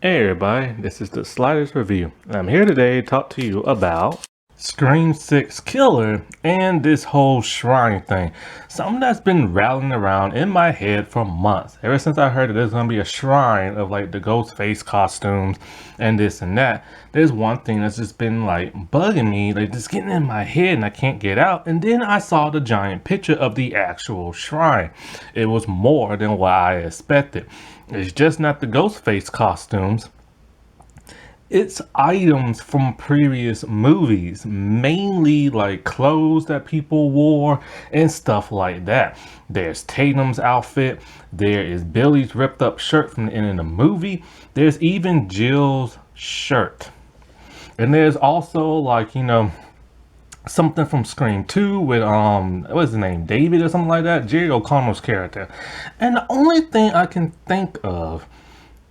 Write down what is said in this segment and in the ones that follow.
Hey everybody, this is the Sliders Review, and I'm here today to talk to you about Scream 6 Killer and this whole shrine thing. Something that's been rattling around in my head for months. Ever since I heard that there's going to be a shrine of like the Ghostface costumes and this and that, there's one thing that's just been like bugging me, like just getting in my head and I can't get out. And then I saw the giant picture of the actual shrine. It was more than what I expected. It's just not the Ghostface costumes. It's items from previous movies, mainly like clothes that people wore and stuff like that. There's Tatum's outfit, there is Billy's ripped up shirt from the end of the movie, there's even Jill's shirt. And there's also like, something from Scream 2 with what's his name, David or something like that, Jerry O'Connell's character. And the only thing I can think of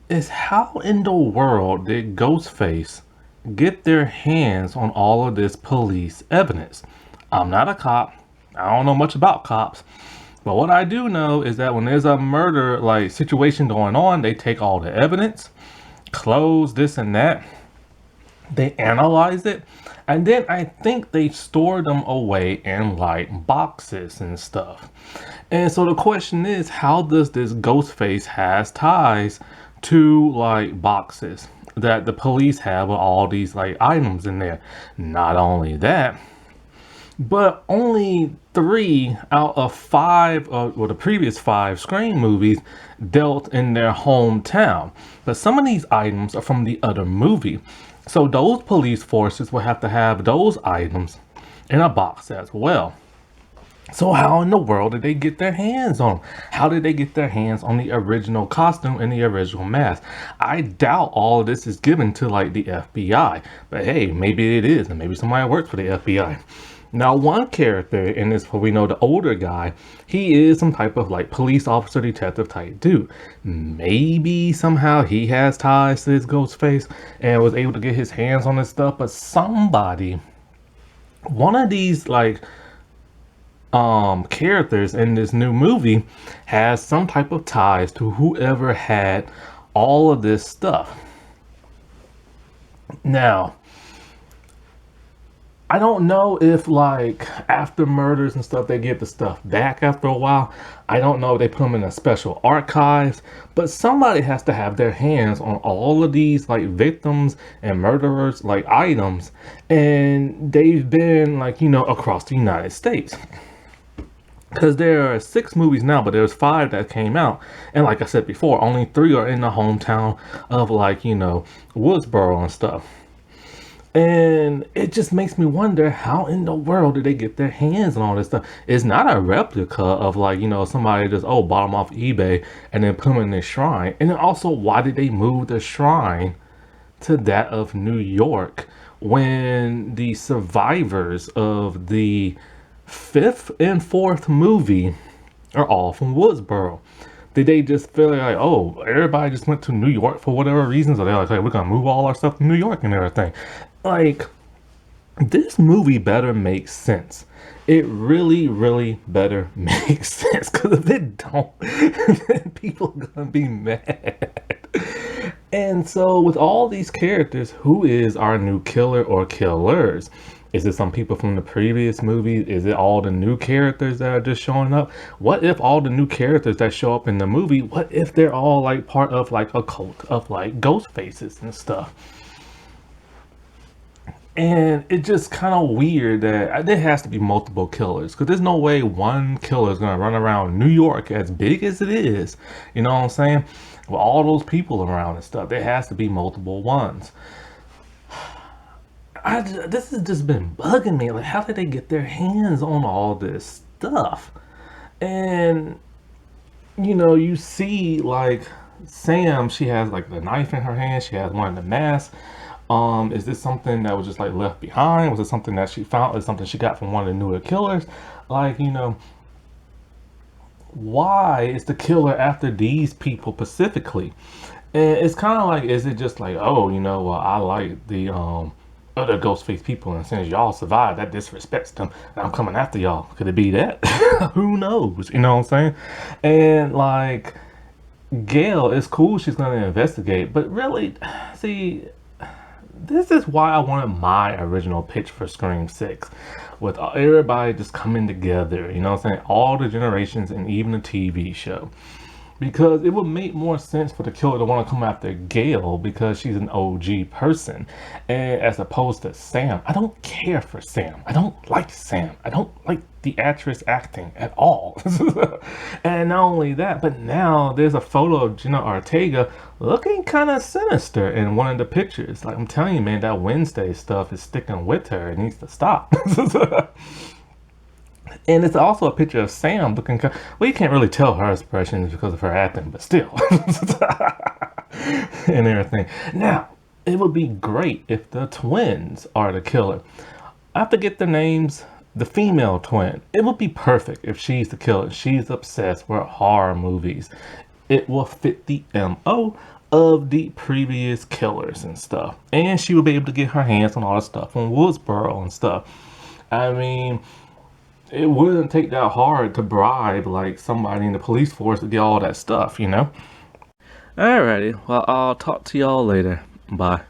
is how in the world did Ghostface get their hands on all of this police evidence? I'm not a cop. I don't know much about cops. But what I do know is that when there's a murder like situation going on, they take all the evidence, clothes, this and that. They analyze it, and then I think they store them away in like boxes and stuff. And so the question is, how does this Ghostface has ties to like boxes that the police have with all these like items in there? Not only that, but only 3 out of 5 the previous 5 Scream movies dealt in their hometown. But some of these items are from the other movie. So those police forces will have to have those items in a box as well. So how in the world did they get their hands on them? How did they get their hands on the original costume and the original mask? I doubt all of this is given to like the FBI. But hey, maybe it is, and maybe somebody works for the FBI. Now, one character in this, what we know, the older guy, he is some type of like police officer, detective type dude. Maybe somehow he has ties to this Ghostface and was able to get his hands on this stuff. But somebody, one of these like characters in this new movie has some type of ties to whoever had all of this stuff. Now, I don't know if like after murders and stuff they get the stuff back after a while. I don't know if they put them in a special archives, but somebody has to have their hands on all of these like victims and murderers like items, and they've been like across the United States. Because there are 6 movies now, but there's 5 that came out, and like I said before, only 3 are in the hometown of like Woodsboro and stuff. And it just makes me wonder, how in the world did they get their hands on all this stuff? It's not a replica of like, somebody just, bought them off eBay and then put them in this shrine. And then also, why did they move the shrine to that of New York when the survivors of the 5th and 4th movie are all from Woodsboro? Did they just feel like, everybody just went to New York for whatever reasons? Or they're like, hey, we're going to move all our stuff to New York and everything. Like, this movie better make sense. It really, really better make sense. Because if it don't, then people are going to be mad. And so with all these characters, who is our new killer or killers? Is it some people from the previous movies? Is it all the new characters that are just showing up? What if all the new characters that show up in the movie, what if they're all like part of like a cult of like ghost faces and stuff? And it's just kind of weird that there has to be multiple killers, because there's no way one killer is going to run around New York as big as it is. You know what I'm saying? With all those people around and stuff, there has to be multiple ones. This has just been bugging me. Like, how did they get their hands on all this stuff? And, you see, like, Sam, she has, like, the knife in her hand. She has one in the mask. Is this something that was just, like, left behind? Was it something that she found? Is something she got from one of the newer killers? Like, why is the killer after these people specifically? And it's kind of like, is it just like, well, I like the, other Ghostface people, and since y'all survived, that disrespects them, and I'm coming after y'all. Could it be that? Who knows? You know what I'm saying? And like, Gail, it's cool she's going to investigate, but really, see, this is why I wanted my original pitch for Scream 6. With everybody just coming together, you know what I'm saying? All the generations and even the TV show. Because it would make more sense for the killer to want to come after Gail because she's an OG person, and as opposed to Sam. I don't care for Sam. I don't like Sam. I don't like the actress acting at all. And not only that, but now there's a photo of Jenna Ortega looking kind of sinister in one of the pictures. Like, I'm telling you, man, that Wednesday stuff is sticking with her. It needs to stop. And it's also a picture of Sam looking. Well, you can't really tell her expressions because of her acting, but still, and everything. Now, it would be great if the twins are the killer. I have to get the names. The female twin. It would be perfect if she's the killer. She's obsessed with horror movies. It will fit the MO of the previous killers and stuff, and she will be able to get her hands on all the stuff from Woodsboro and stuff. I mean, it wouldn't take that hard to bribe like somebody in the police force to get all that stuff, you know? Alrighty, well, I'll talk to y'all later. Bye.